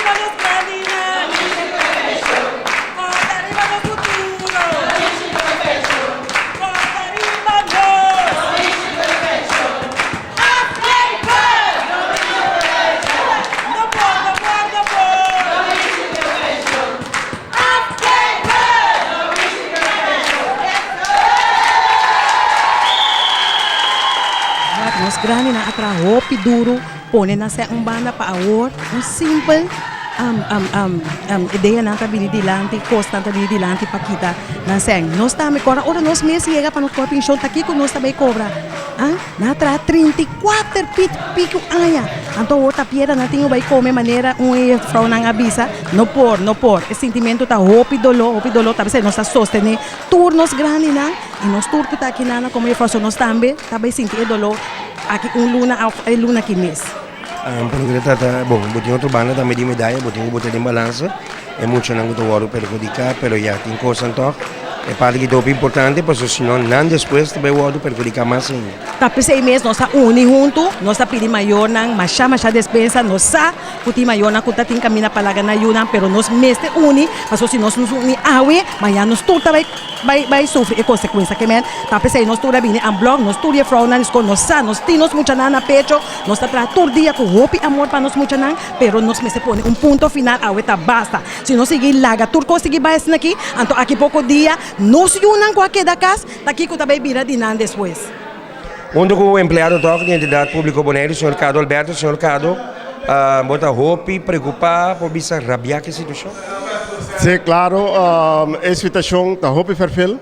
arriba los Grandinas! Forza arriba lo futuro! Forza arriba noi! Africa! No può! Nos Grandinas atra hopi duro, pone na sa banda pa award, simple ideia na tabili dilanti, costa na tabili dilanti pakita na seng. Nos tami kora ora nos mes llega para nos corpin show taki ko nos tabay cobra. Na tra 34 pico aya. Anto ota piera na tingo bay come manera frau nang abisa, no por. E sentimento ta hopi dolo tabi nos ta sostene turnos Grandinas e nos turto ta kinana como eu faço nos tambe, tabay sentir dolo aqui luna que mês. Bom, botinho outro banda também de medalha, botinho botar de balança, é muito não muito ouro perjudicar, pero já tem coisa então, é parte que é importante, porque senão não depois também o ouro perjudicar mais ainda. Tapi 6 meses nós uni junto, nós pedi maior nang masha despensa, nós puti maior na kuta tin camina palaga na yuna, pero nós meste uni, paso se nós uni awe, mas nós tudo vai sofrer a consequência que men. Tapi se nós tudo bine am blog, nós tudo frau na escola, nós tinos mucha na pecho, nós tra todo dia com hopi amor para nós mucha nan, pero nós meste pone ponto final awe ta basta. Se nós seguir laga turco seguir baes aqui, anto aqui pouco dia nós yunan qualquer da casa, daqui que também vira dinan depois. Onde o empregado toca de entidade pública Bonaire, senhor Cado Alberto, senhor Cado, bota roupa e preocupar por bisa rabiar que situação? Sim, claro, a situação está roupa perfil,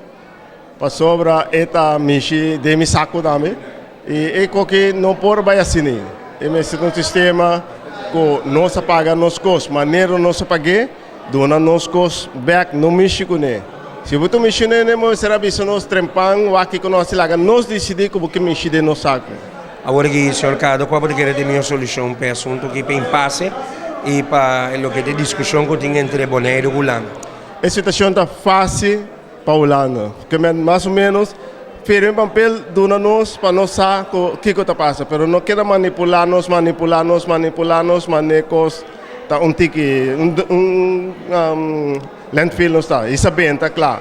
para sobra eta mishi de mi saco dame e que não por vai assim. E mas um sistema que não se paga nos cos, maneira não se pague, dona nos cos back no mishi né. Se você mexer nele, será que nós trempamos, aqui que nós laga, nós decidimos como que mexer de nosso saco. Agora que senhor Cado, qual pode querer ter minha solução para assunto que tem impasse e para o que tem discussão que tem entre Bonaire e Gulam? A situação está fácil para Holanda, porque mais ou menos fez um papel dona nós para nós saber o que está passando, mas não quer manipular-nos, manecos, tá tique, landfill não está, isso é bem, está claro.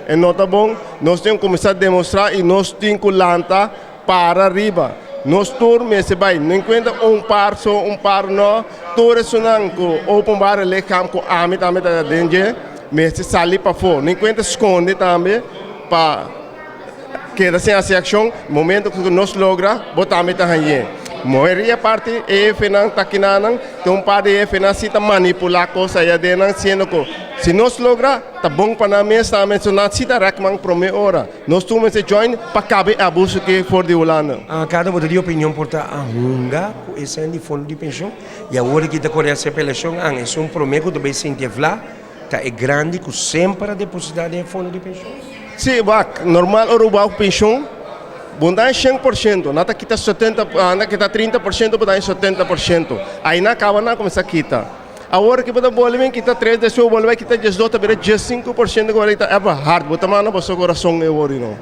E não está bom, nós temos que começar a demonstrar e nós temos que lançar para arriba. Nós turmos se vai, não encontra par não, todos não, com open bar, ele campo, a mim também está dentro, mas se sair para fora, não encontra esconde também, para que assim a ação, momento que nós logra, botamos também. Maioria parte é finan takinan, tem parte é finan se tá manipular coisa aí dentro, sendo que se nós logra, tá bom para nós também, se nós se tá reclamando para meia hora, nós tomamos se join para caber abuso que for de Holanda. Cada uma de opinião por tá a hunga, esse é de fundo de pensão, e agora que tá correndo essa apelação, é promessa que também se entendeu, tá é grande que sempre depositar em fundo de pensão. Sim, normal o pensão. Bundai 100%, nada kita 70%, nada kita 30%, bundai 70%. Aí na acaba na começa a quitar. Agora que bota bola kita 3 de sua bola, kita just dota bere just 5% agora kita ever hard, bota mana bossa coração eu ori não.